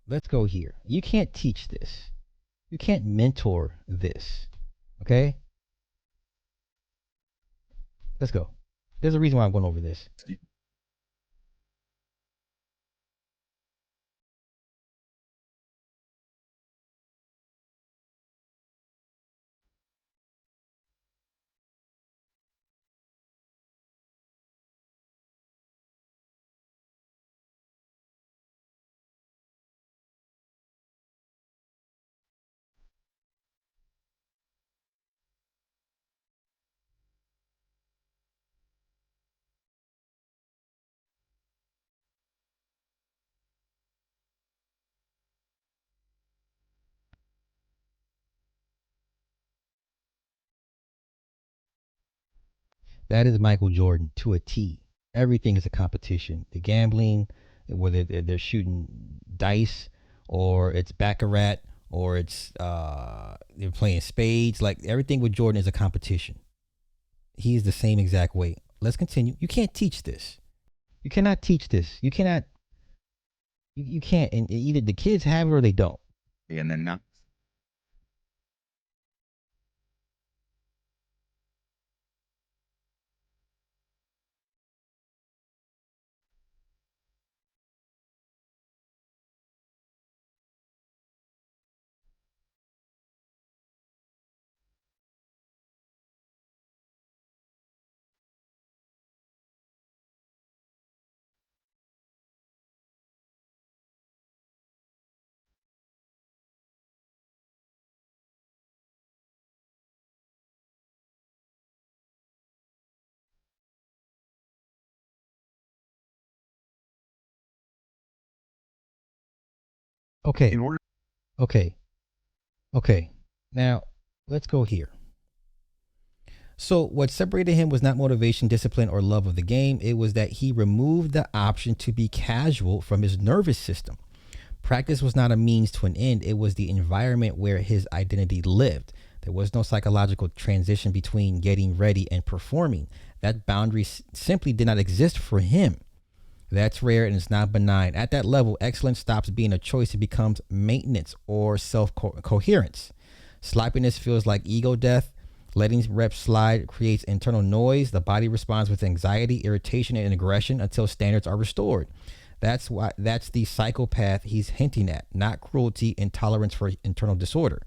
let's go here. You can't teach this. You can't mentor this. Okay? Let's go. There's a reason why I'm going over this. That is Michael Jordan to a T. Everything is a competition. The gambling, whether they're shooting dice or it's baccarat or it's they're playing spades, like everything with Jordan is a competition. He is the same exact way. Let's continue. You can't teach this. You cannot teach this. You cannot. You can't. And either the kids have it or they don't. And then now. Okay. In order. Okay. Okay. Now let's go here. So, what separated him was not motivation, discipline, or love of the game. It was that he removed the option to be casual from his nervous system. Practice was not a means to an end, it was the environment where his identity lived. There was no psychological transition between getting ready and performing. That boundary simply did not exist for him. That's rare and it's not benign. At that level, excellence stops being a choice, it becomes maintenance or self coherence. Sloppiness feels like ego death. Letting reps slide creates internal noise. The body responds with anxiety, irritation, and aggression until standards are restored. That's the psychopath he's hinting at, not cruelty and tolerance for internal disorder.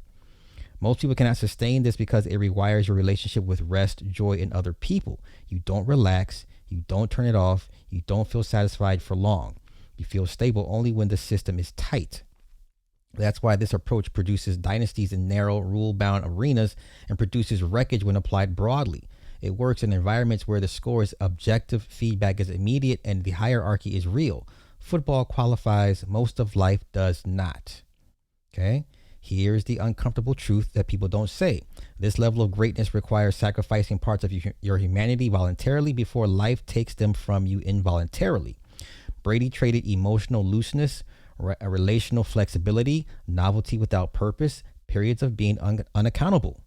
Most people cannot sustain this because it requires your relationship with rest, joy, and other people. You don't relax, you don't turn it off, you don't feel satisfied for long. You feel stable only when the system is tight. That's why this approach produces dynasties in narrow, rule bound arenas and produces wreckage when applied broadly. It works in environments where the score is objective, feedback is immediate, and the hierarchy is real. Football qualifies, most of life does not. Okay? Here's the uncomfortable truth that people don't say. This level of greatness requires sacrificing parts of your humanity voluntarily before life takes them from you involuntarily. Brady traded emotional looseness, a relational flexibility, novelty without purpose, periods of being unaccountable.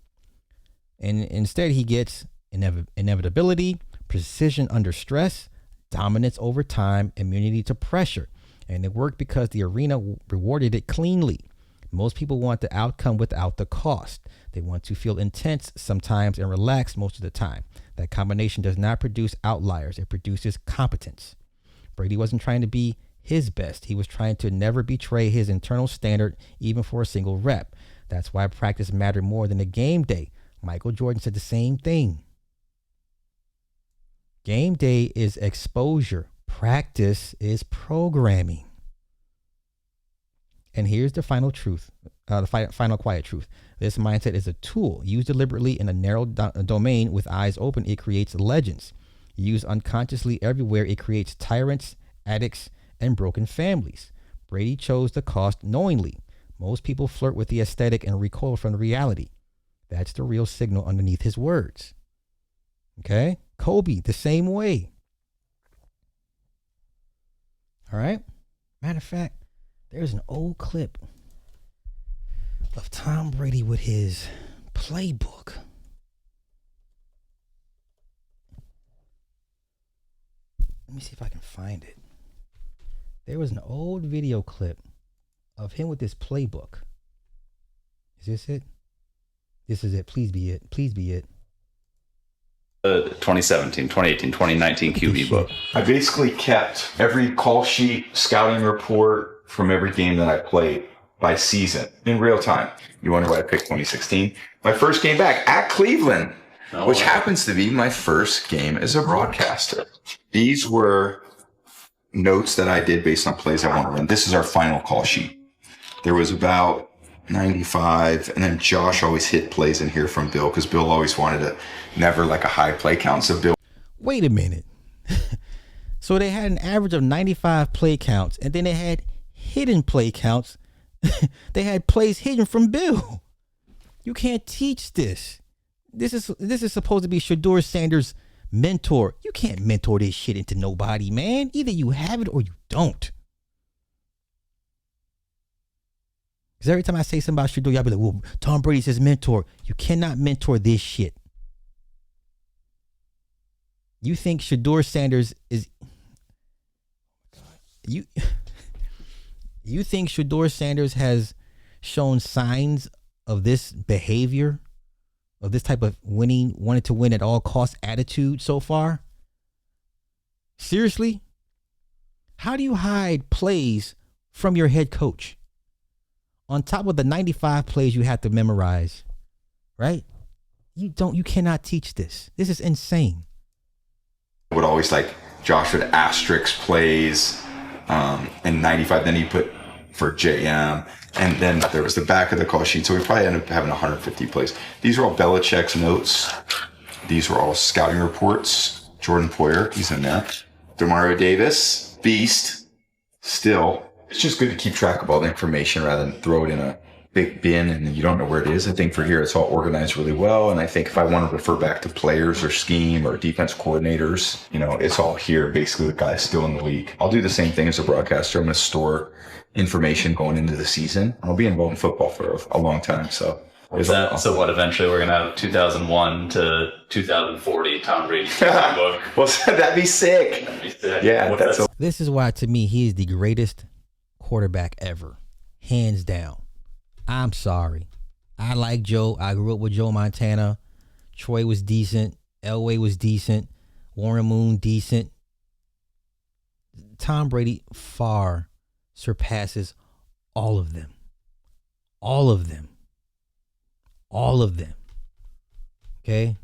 And instead, he gets inevitability, precision under stress, dominance over time, immunity to pressure. And it worked because the arena rewarded it cleanly. Most people want the outcome without the cost. They want to feel intense sometimes and relaxed most of the time. That combination does not produce outliers, it produces competence. Brady wasn't trying to be his best. He was trying to never betray his internal standard, even for a single rep. That's why practice mattered more than a game day. Michael Jordan said the same thing. Game day is exposure, practice is programming. And here's the final truth, the final quiet truth. This mindset is a tool. Used deliberately in a narrow domain with eyes open, it creates legends. Used unconsciously everywhere, it creates tyrants, addicts, and broken families. Brady chose the cost knowingly. Most people flirt with the aesthetic and recoil from the reality. That's the real signal underneath his words. Okay? Kobe, the same way. All right? Matter of fact, there's an old clip of Tom Brady with his playbook. Let me see if I can find it. There was an old video clip of him with this playbook. Is this it? This is it. Please be it. Please be it. 2017, 2018, 2019 QB book. I basically kept every call sheet, scouting report from every game that I played by season in real time. You wonder why I picked 2016? My first game back at Cleveland, which happens to be my first game as a broadcaster. These were notes that I did based on plays I want to run. This is our final call sheet. There was about 95, and then Josh always hit plays in here from Bill because Bill always wanted to never like a high play count. So Bill. Wait a minute. So they had an average of 95 play counts, and then they had hidden play counts. They had plays hidden from Bill. You can't teach this. This is supposed to be Shedeur Sanders' mentor. You can't mentor this shit into nobody, man. Either you have it or you don't. Because every time I say something about Shedeur, y'all be like, well, Tom Brady's his mentor. You cannot mentor this shit. You think Shedeur Sanders is... You think Shedeur Sanders has shown signs of this behavior, of this type of wanted to win at all costs attitude so far? Seriously? How do you hide plays from your head coach? On top of the 95 plays you have to memorize, right? You cannot teach this. This is insane. Would always like Josh would asterisk plays and 95, then he put for JM, and then there was the back of the call sheet, so we probably ended up having 150 plays. These are all Belichick's notes. These were all scouting reports. Jordan Poyer, he's in there. Demario Davis, beast. Still, it's just good to keep track of all the information rather than throw it in a big bin and you don't know where it is. I think for here it's all organized really well, and I think if I want to refer back to players or scheme or defense coordinators, it's all here. Basically, the guy's still in the league. I'll do the same thing as a broadcaster. I'm going to store information going into the season. I'll be involved in football for a long time, so. So what, eventually we're going to have 2001 to 2040 Tom Brady book? Well, that'd be sick. Yeah. This is why, to me, he is the greatest quarterback ever. Hands down. I'm sorry. I like Joe. I grew up with Joe Montana. Troy was decent. Elway was decent. Warren Moon, decent. Tom Brady far surpasses all of them. All of them. All of them. Okay?